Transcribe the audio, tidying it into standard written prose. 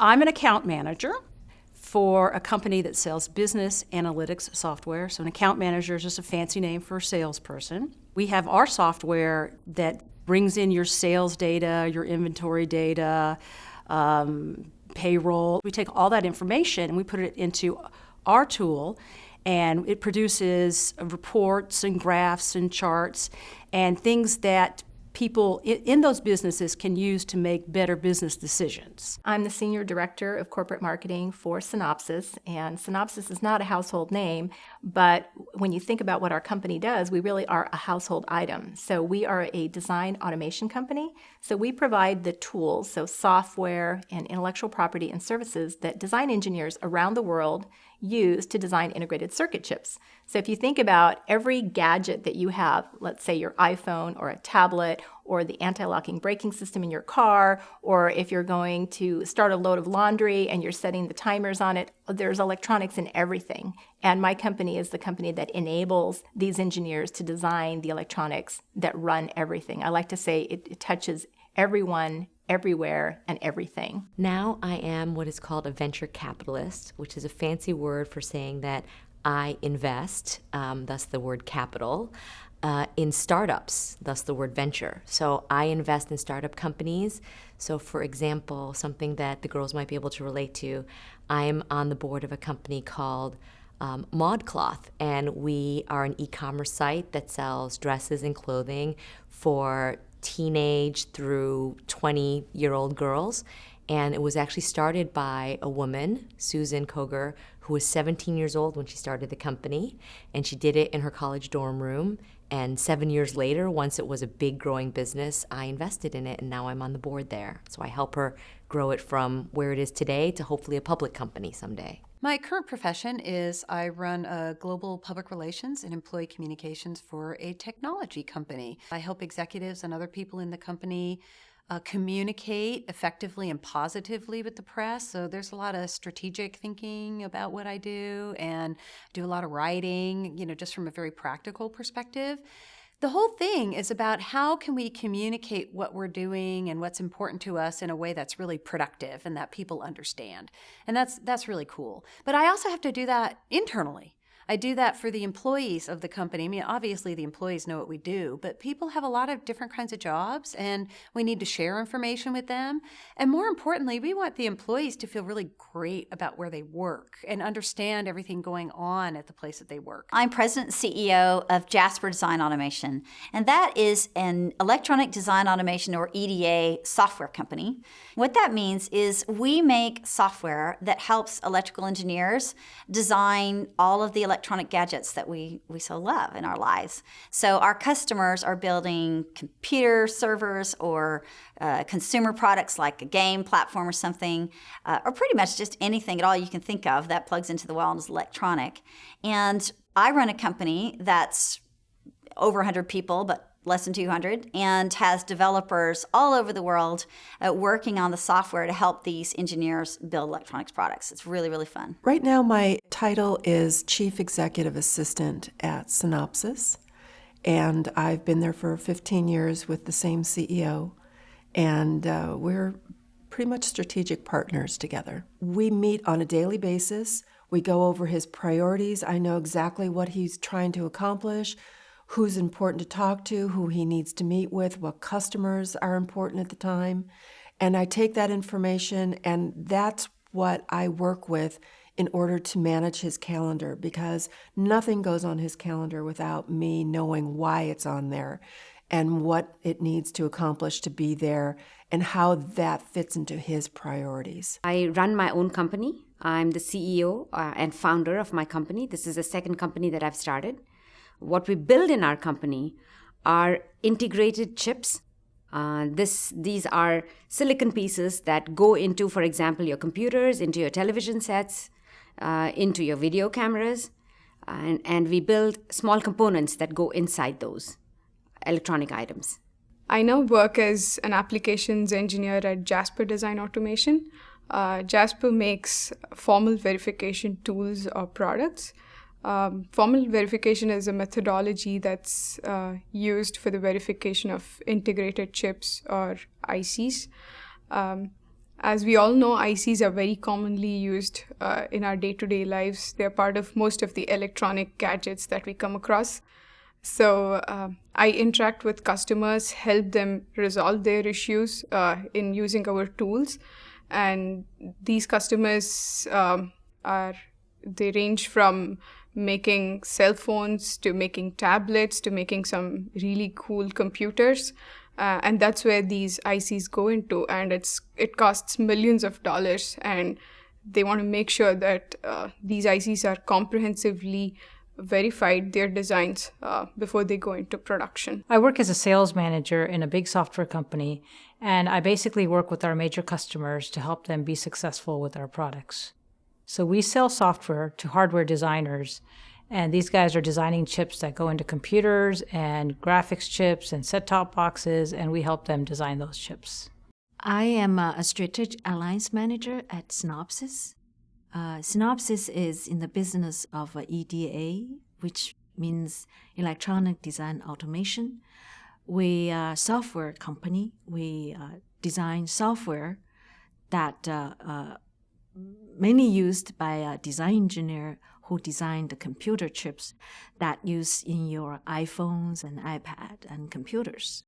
I'm an account manager for a company that sells business analytics software. So an account manager is just a fancy name for a salesperson. We have our software that brings in your sales data, your inventory data, payroll. We take all that information and we put it into our tool, and it produces reports and graphs and charts and things that people in those businesses can use to make better business decisions. I'm the Senior Director of Corporate Marketing for Synopsys, and Synopsys is not a household name, but when you think about what our company does, we really are a household item. So we are a design automation company, so we provide the tools, so software and intellectual property and services that design engineers around the world use to design integrated circuit chips. So if you think about every gadget that you have, let's say your iPhone or a tablet or the anti-locking braking system in your car, or if you're going to start a load of laundry and you're setting the timers on it, there's electronics in everything. And my company is the company that enables these engineers to design the electronics that run everything. I like to say it touches everyone, everywhere, and everything. Now I am what is called a venture capitalist, which is a fancy word for saying that I invest, thus the word capital, in startups, thus the word venture. So I invest in startup companies. So for example, something that the girls might be able to relate to, I'm on the board of a company called ModCloth, and we are an e-commerce site that sells dresses and clothing for teenage through 20-year-old girls. And it was actually started by a woman, Susan Koger, who was 17 years old when she started the company. And she did it in her college dorm room. And 7 years later, once it was a big growing business, I invested in it, and now I'm on the board there. So I help her grow it from where it is today to hopefully a public company someday. My current profession is I run global public relations and employee communications for a technology company. I help executives and other people in the company communicate effectively and positively with the press. So there's a lot of strategic thinking about what I do, and do a lot of writing, just from a very practical perspective. The whole thing is about how can we communicate what we're doing and what's important to us in a way that's really productive and that people understand. And that's really cool. But I also have to do that internally. I do that for the employees of the company. I mean, obviously the employees know what we do, but people have a lot of different kinds of jobs, and we need to share information with them. And more importantly, we want the employees to feel really great about where they work and understand everything going on at the place that they work. I'm President and CEO of Jasper Design Automation, and that is an electronic design automation, or EDA, software company. What that means is we make software that helps electrical engineers design all of the electronic gadgets that we so love in our lives. So our customers are building computer servers or consumer products like a game platform or something, or pretty much just anything at all you can think of that plugs into the wall and is electronic. And I run a company that's over 100 people, but less than 200, and has developers all over the world working on the software to help these engineers build electronics products. It's really, really fun. Right now, my title is Chief Executive Assistant at Synopsys, and I've been there for 15 years with the same CEO, and we're pretty much strategic partners together. We meet on a daily basis. We go over his priorities. I know exactly what he's trying to accomplish, who's important to talk to, who he needs to meet with, what customers are important at the time. And I take that information, and that's what I work with in order to manage his calendar, because nothing goes on his calendar without me knowing why it's on there and what it needs to accomplish to be there and how that fits into his priorities. I run my own company. I'm the CEO and founder of my company. This is the second company that I've started. What we build in our company are integrated chips. These are silicon pieces that go into, for example, your computers, into your television sets, into your video cameras, and we build small components that go inside those electronic items. I now work as an applications engineer at Jasper Design Automation. Jasper makes formal verification tools or products. Formal verification is a methodology that's used for the verification of integrated chips or ICs. As we all know, ICs are very commonly used in our day-to-day lives. They're part of most of the electronic gadgets that we come across. So I interact with customers, help them resolve their issues in using our tools. And these customers they range from making cell phones to making tablets to making some really cool computers. And that's where these ICs go into, and it costs millions of dollars, and they want to make sure that these ICs are comprehensively verified, their designs, before they go into production. I work as a sales manager in a big software company, and I basically work with our major customers to help them be successful with our products. So we sell software to hardware designers, and these guys are designing chips that go into computers and graphics chips and set-top boxes, and we help them design those chips. I am a strategic alliance manager at Synopsys. Synopsys is in the business of EDA, which means electronic design automation. We are a software company. We design software that mainly used by a design engineer who designed the computer chips that use in your iPhones and iPad and computers.